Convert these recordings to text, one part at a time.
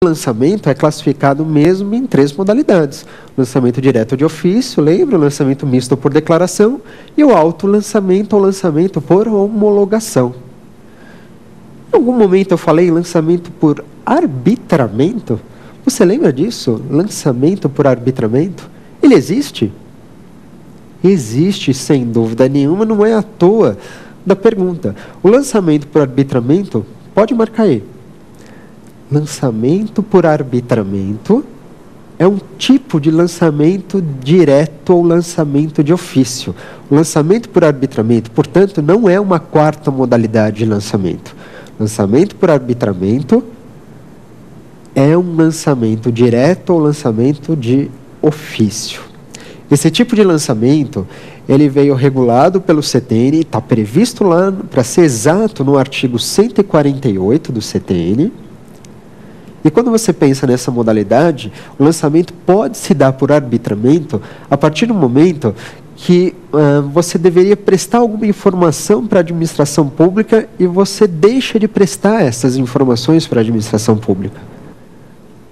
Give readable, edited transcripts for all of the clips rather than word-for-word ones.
Lançamento é classificado mesmo em 3 modalidades: lançamento direto de ofício, lembra? O lançamento misto por declaração e o autolançamento ou lançamento por homologação. Em algum momento eu falei lançamento por arbitramento? Você lembra disso? Lançamento por arbitramento? Ele existe? Existe, sem dúvida nenhuma, não é à toa da pergunta. O lançamento por arbitramento, pode marcar aí. Lançamento por arbitramento é um tipo de lançamento direto ou lançamento de ofício. O lançamento por arbitramento, portanto, não é uma 4ª modalidade de lançamento. Lançamento por arbitramento é um lançamento direto ou lançamento de ofício. Esse tipo de lançamento, ele veio regulado pelo CTN, está previsto lá, para ser exato, no artigo 148 do CTN. E quando você pensa nessa modalidade, o lançamento pode se dar por arbitramento a partir do momento que você deveria prestar alguma informação para a administração pública e você deixa de prestar essas informações para a administração pública.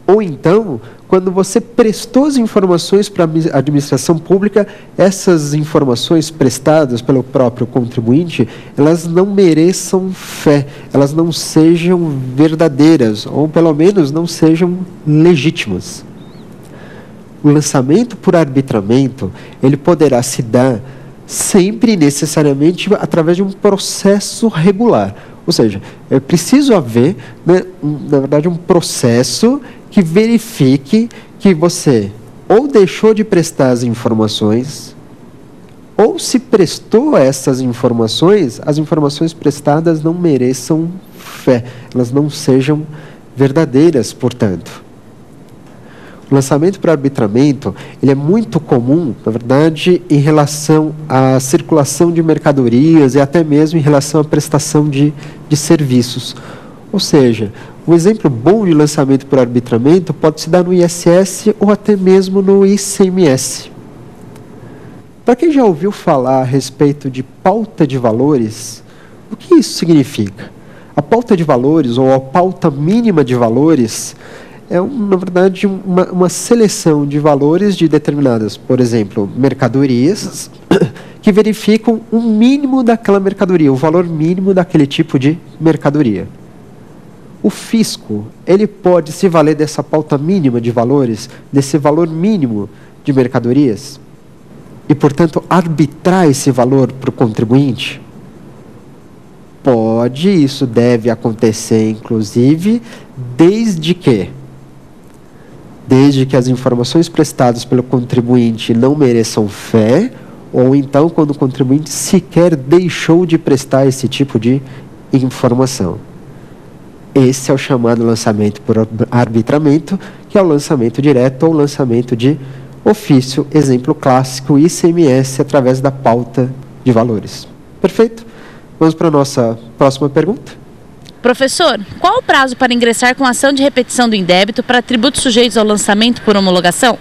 Ou então, quando você prestou as informações para a administração pública, essas informações prestadas pelo próprio contribuinte, elas não mereçam fé, elas não sejam verdadeiras, ou pelo menos não sejam legítimas. O lançamento por arbitramento, ele poderá se dar sempre e necessariamente através de um processo regular. Ou seja, é preciso haver, na verdade, um processo que verifique que você ou deixou de prestar as informações, ou se prestou essas informações, as informações prestadas não mereçam fé, elas não sejam verdadeiras, portanto. O lançamento por arbitramento, ele é muito comum, na verdade, em relação à circulação de mercadorias e até mesmo em relação à prestação de serviços. Ou seja, um exemplo bom de lançamento por arbitramento pode se dar no ISS ou até mesmo no ICMS. Para quem já ouviu falar a respeito de pauta de valores, o que isso significa? A pauta de valores ou a pauta mínima de valores é, na verdade, uma seleção de valores de determinadas, por exemplo, mercadorias, que verificam o mínimo daquela mercadoria, o valor mínimo daquele tipo de mercadoria. O fisco, ele pode se valer dessa pauta mínima de valores, desse valor mínimo de mercadorias, e, portanto, arbitrar esse valor para o contribuinte? Pode, isso deve acontecer, inclusive, desde que as informações prestadas pelo contribuinte não mereçam fé, ou então quando o contribuinte sequer deixou de prestar esse tipo de informação. Esse é o chamado lançamento por arbitramento, que é o lançamento direto ou lançamento de ofício, exemplo clássico, ICMS, através da pauta de valores. Perfeito? Vamos para a nossa próxima pergunta. Professor, qual o prazo para ingressar com ação de repetição do indébito para tributos sujeitos ao lançamento por homologação?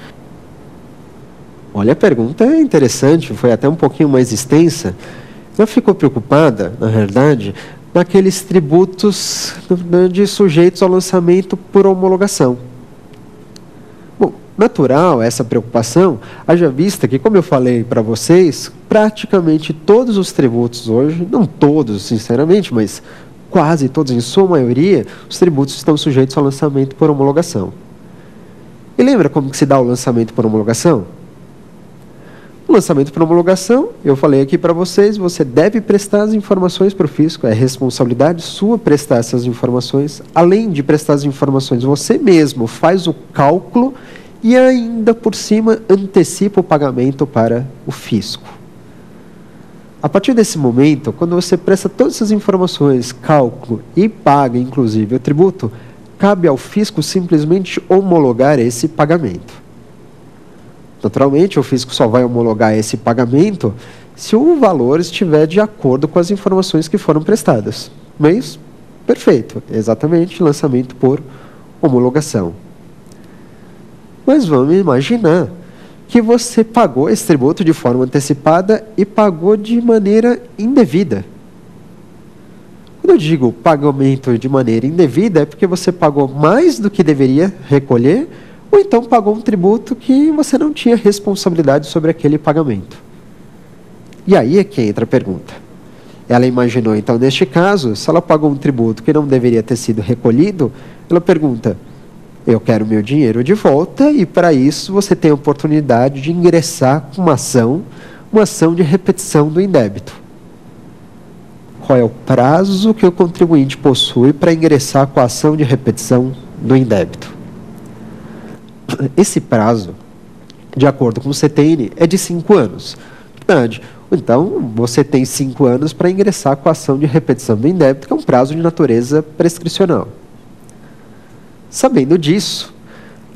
Olha, a pergunta é interessante, foi até um pouquinho mais extensa. Ela ficou preocupada, na realidade, naqueles tributos sujeitos ao lançamento por homologação. Bom, natural essa preocupação, haja vista que, como eu falei para vocês, praticamente todos os tributos hoje, não todos, sinceramente, mas quase todos, em sua maioria, os tributos estão sujeitos ao lançamento por homologação. E lembra como que se dá o lançamento por homologação? O lançamento por homologação, eu falei aqui para vocês, você deve prestar as informações para o fisco, é responsabilidade sua prestar essas informações. Além de prestar as informações, você mesmo faz o cálculo e ainda por cima antecipa o pagamento para o fisco. A partir desse momento, quando você presta todas essas informações, cálculo e paga, inclusive, o tributo, cabe ao fisco simplesmente homologar esse pagamento. Naturalmente, o fisco só vai homologar esse pagamento se o valor estiver de acordo com as informações que foram prestadas. Mas, perfeito, exatamente, lançamento por homologação. Mas vamos imaginar que você pagou esse tributo de forma antecipada e pagou de maneira indevida. Quando eu digo pagamento de maneira indevida, é porque você pagou mais do que deveria recolher, ou então pagou um tributo que você não tinha responsabilidade sobre aquele pagamento. E aí é que entra a pergunta. Ela imaginou, então, neste caso, se ela pagou um tributo que não deveria ter sido recolhido, ela pergunta, eu quero meu dinheiro de volta, e para isso você tem a oportunidade de ingressar com uma ação de repetição do indébito. Qual é o prazo que o contribuinte possui para ingressar com a ação de repetição do indébito? Esse prazo, de acordo com o CTN, é de 5 anos. Verdade. Então, você tem 5 anos para ingressar com a ação de repetição do indébito, que é um prazo de natureza prescricional. Sabendo disso,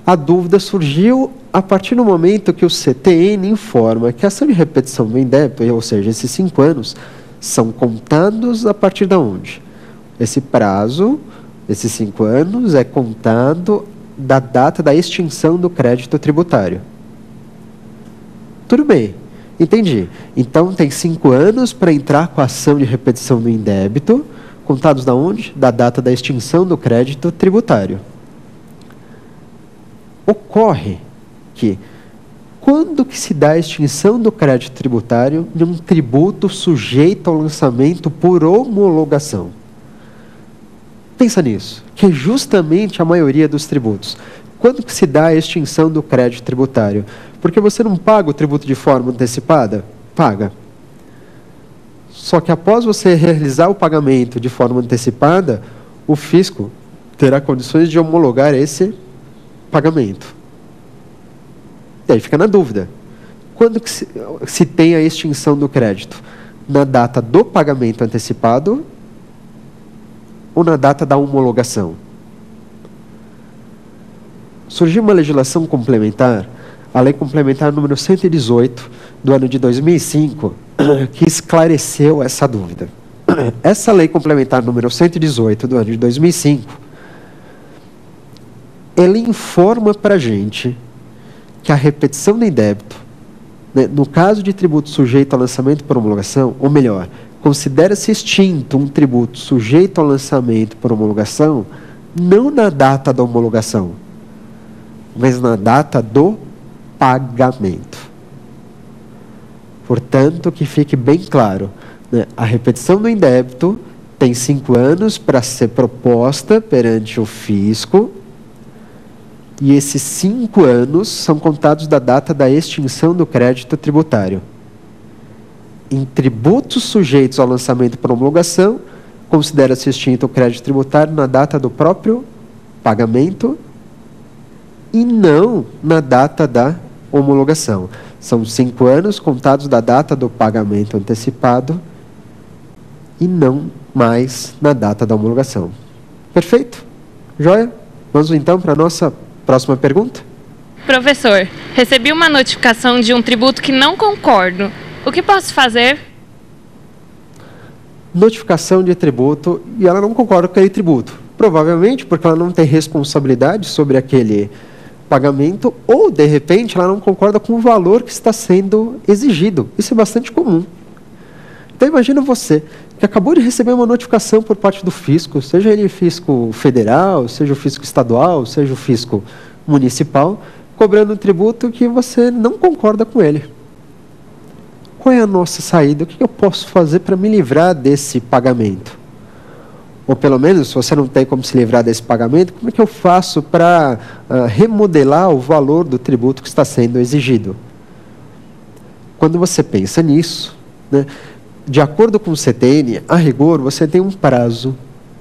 a dúvida surgiu a partir do momento que o CTN informa que a ação de repetição do indébito, ou seja, esses 5 anos, são contados a partir de onde? Esse prazo, esses 5 anos, é contado da data da extinção do crédito tributário. Tudo bem, entendi. Então, tem 5 anos para entrar com a ação de repetição do indébito, contados da onde? Da data da extinção do crédito tributário. Ocorre que, quando que se dá a extinção do crédito tributário de um tributo sujeito ao lançamento por homologação? Pensa nisso, que é justamente a maioria dos tributos. Quando que se dá a extinção do crédito tributário? Porque você não paga o tributo de forma antecipada? Paga. Só que após você realizar o pagamento de forma antecipada, o fisco terá condições de homologar esse pagamento. E aí fica na dúvida. Quando que se tem a extinção do crédito? Na data do pagamento antecipado ou na data da homologação? Surgiu uma legislação complementar, a Lei Complementar número 118, do ano de 2005, que esclareceu essa dúvida. Essa Lei Complementar número 118, do ano de 2005, ela informa para a gente que a repetição do indébito, né, no caso de tributo sujeito a lançamento por homologação, ou melhor, considera-se extinto um tributo sujeito ao lançamento por homologação, não na data da homologação, mas na data do pagamento. Portanto, que fique bem claro, né, a repetição do indébito tem 5 anos para ser proposta perante o fisco, e esses 5 anos são contados da data da extinção do crédito tributário. Em tributos sujeitos ao lançamento por homologação, considera-se extinto o crédito tributário na data do próprio pagamento e não na data da homologação. São 5 anos contados da data do pagamento antecipado e não mais na data da homologação. Perfeito? Joia? Vamos então para a nossa próxima pergunta? Professor, recebi uma notificação de um tributo que não concordo. O que posso fazer? Notificação de tributo e ela não concorda com aquele tributo. Provavelmente porque ela não tem responsabilidade sobre aquele pagamento ou, de repente, ela não concorda com o valor que está sendo exigido. Isso é bastante comum. Então, imagina você que acabou de receber uma notificação por parte do fisco, seja ele fisco federal, seja o fisco estadual, seja o fisco municipal, cobrando um tributo que você não concorda com ele. Qual é a nossa saída? O que eu posso fazer para me livrar desse pagamento? Ou pelo menos, se você não tem como se livrar desse pagamento, como é que eu faço para remodelar o valor do tributo que está sendo exigido? Quando você pensa nisso, né, de acordo com o CTN, a rigor, você tem um prazo,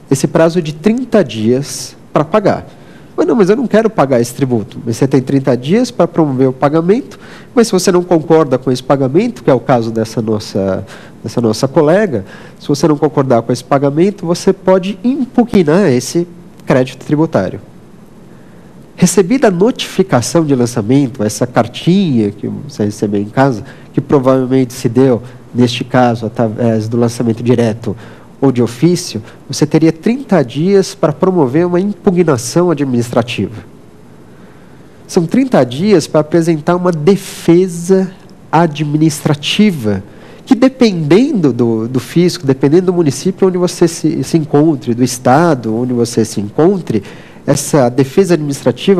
esse prazo de 30 dias para pagar. Mas eu não quero pagar esse tributo. Mas você tem 30 dias para promover o pagamento, mas se você não concorda com esse pagamento, que é o caso dessa nossa colega, se você não concordar com esse pagamento, você pode impugnar esse crédito tributário. Recebida a notificação de lançamento, essa cartinha que você recebeu em casa, que provavelmente se deu, neste caso, através do lançamento direto ou de ofício, você teria 30 dias para promover uma impugnação administrativa. São 30 dias para apresentar uma defesa administrativa que dependendo do fisco, dependendo do município onde você se encontre, do estado onde você se encontre, essa defesa administrativa